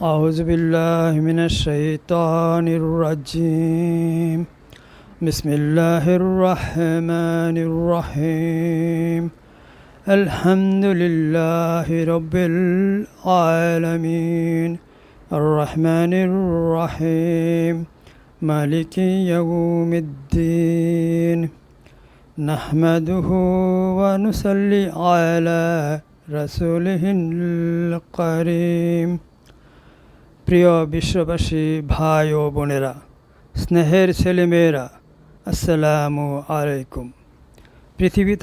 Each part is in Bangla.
أعوذ بالله من الشيطان الرجيم بسم الله الرحمن الرحيم الحمد لله رب العالمين الرحمن الرحيم مالك يوم الدين نحمده ونصلي على رسوله الكريم প্রিয় বিশ্ববাসী ভাই ও বোনেরা, স্নেহের ছেলেমেয়েরা, আসসালামু আলাইকুম। পৃথিবী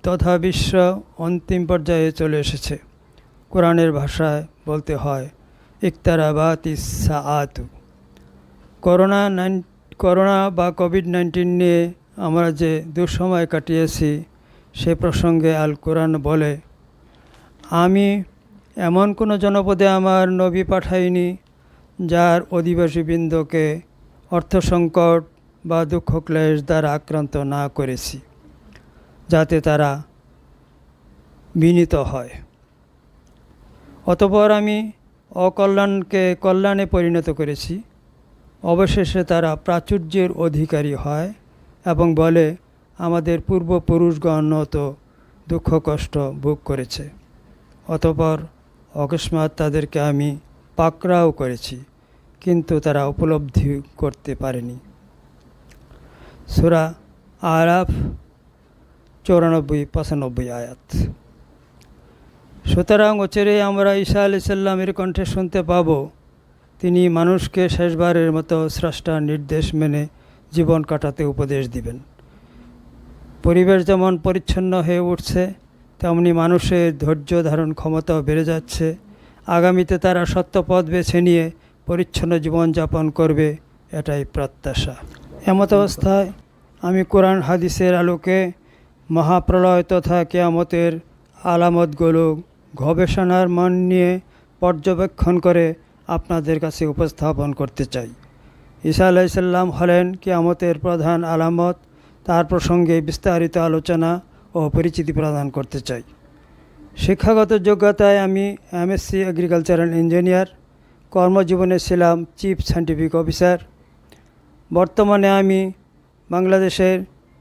তথা বিশ্ব অন্তিম পর্যায়ে চলে এসেছে। কোরআনের ভাষায় বলতে হয় ইকতারাবাতিস সাআতু। করোনা বা কোভিড-19 নিয়ে আমরা যে দুঃসময় কাটিয়েছি সে প্রসঙ্গে আল কোরআন বলে, আমি এমন কোনো জনপদে আমার নবী পাঠাইনি যার অধিবাসীবৃন্দকে অর্থসংকট বা দুঃখ ক্লেশ দ্বারা আক্রান্ত না করেছি, যাতে তারা বিনীত হয়। অতঃপর আমি অকল্যাণকে কল্যাণে পরিণত করেছি। অবশেষে তারা প্রাচুর্যের অধিকারী হয় এবং বলে, আমাদের পূর্বপুরুষগণ তো দুঃখ কষ্ট ভোগ করেছে। অতঃপর অকস্মাৎ তাদেরকে আমি পাকড়াও করেছি, কিন্তু তারা উপলব্ধি করতে পারেনি। সূরা আরাফ 94-95 আয়াত। সুতরাং অচিরে আমরা ঈসা আলাইহিস সালামের কণ্ঠে শুনতে পাব, তিনি মানুষকে শেষবারের মতো স্রষ্টার নির্দেশ মেনে জীবন কাটাতে উপদেশ দিবেন। পরিবেশ যেমন পরিচ্ছন্ন হয়ে উঠছে, তেমনি মানুষের ধৈর্য ধারণ ক্ষমতাও বেড়ে যাচ্ছে। আগামীতে তারা সত্য পথ বেছে নিয়ে পরিচ্ছন্ন জীবনযাপন করবে, এটাই প্রত্যাশা। এমত অবস্থায় আমি কোরআন হাদিসের আলোকে মহাপ্রলয় তথা কিয়ামতের আলামতগুলো গবেষণার মান নিয়ে পর্যবেক্ষণ করে আপনাদের কাছে উপস্থাপন করতে চাই। ঈসা আলাইহিস সালাম হলেন কিয়ামতের প্রধান আলামত। তার প্রসঙ্গে বিস্তারিত আলোচনা ও পরিচিতি প্রদান করতে চাই। শিক্ষাগত যোগ্যতায় আমি এমএসসি এগ্রিকালচারাল ইঞ্জিনিয়ার। কর্মজীবনে ছিলাম চিফ সায়েন্টিফিক অফিসার। বর্তমানে আমি বাংলাদেশের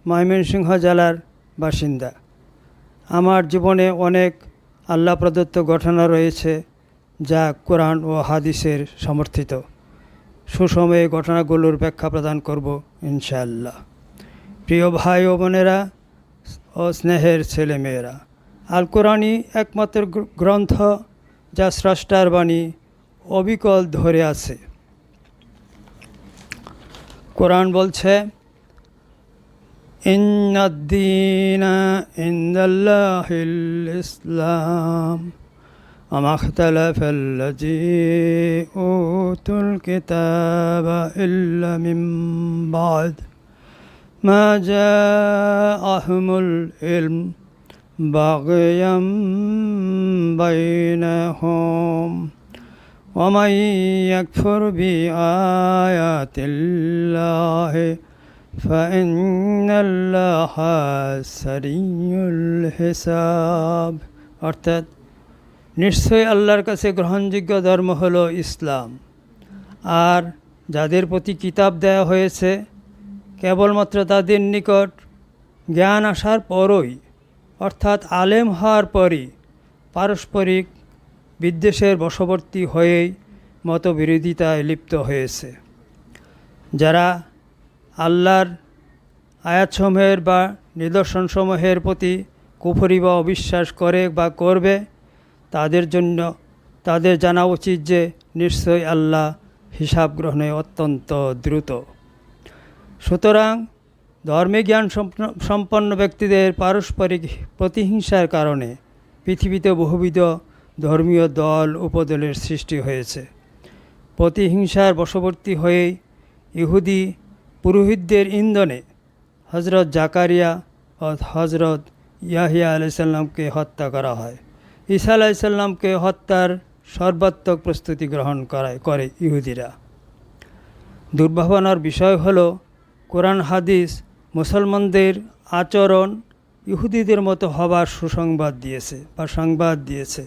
ময়মনসিংহ জেলার বাসিন্দা। আমার জীবনে অনেক আল্লাহ প্রদত্ত ঘটনা রয়েছে যা কোরআন ও হাদিসের সমর্থিত। সুসময়ে ঘটনাগুলোর ব্যাখ্যা প্রদান করব ইনশাআল্লাহ। প্রিয় ভাই ও বোনেরা ও স্নেহের ছেলেমেয়েরা, আল কোরআনই একমাত্র গ্রন্থ যা স্রষ্টার বাণী অবিকল ধরে আছে। কোরআন বলছে, ইন্নাদ-দীনা ইনদাল্লাহিল ইসলাম ওয়া মা ইখতালাফাল্লাযীনা উতুল কিতাবা ইল্লা মিন বা'দ মা জাআহুমুল ইলম বাগয়াম বাইনাহুম ওয়া মান ইয়াকফুর বিআয়াতিল্লাহি ফাইন্নাল্লাহা সারিউল হিসাব। অর্থাৎ, নিশ্চয়ই আল্লাহর কাছে গ্রহণযোগ্য ধর্ম হলো ইসলাম, আর যাদের প্রতি কিতাব দেওয়া হয়েছে কেবলমাত্র তাদের নিকট জ্ঞান আসার পরই, অর্থাৎ আলেম হওয়ার পরই পারস্পরিক বিদ্বেষের বশবর্তী হয়েই মতবিরোধিতায় লিপ্ত হয়েছে। যারা আল্লাহর আয়াতসমূহের বা নিদর্শনসমূহের প্রতি কুফরি বা অবিশ্বাস করে বা করবে, তাদের জন্য তাদের জানা উচিত যে নিশ্চয়ই আল্লাহ হিসাব গ্রহণে অত্যন্ত দ্রুত। সুতরাং ধর্মে জ্ঞান সম্পন্ন ব্যক্তিদের পারস্পরিক প্রতিহিংসার কারণে পৃথিবীতে বহুবিধ ধর্মীয় দল উপদলের সৃষ্টি হয়েছে। প্রতিহিংসার বশবর্তী হয়েই ইহুদি পুরোহিতদের ইন্ধনে হজরত জাকারিয়া ও হজরত ইয়াহিয়া আলাইহিস সালামকে হত্যা করা হয়। ঈসা আলাইহিস সালামকে হত্যার সর্বাত্মক প্রস্তুতি গ্রহণ করে ইহুদিরা। দুর্ভাবনার বিষয় হলো, কোরআন হাদিস মুসলমানদের আচরণ ইহুদিদের মতো হবার সুসংবাদ দিয়েছে বা সংবাদ দিয়েছে।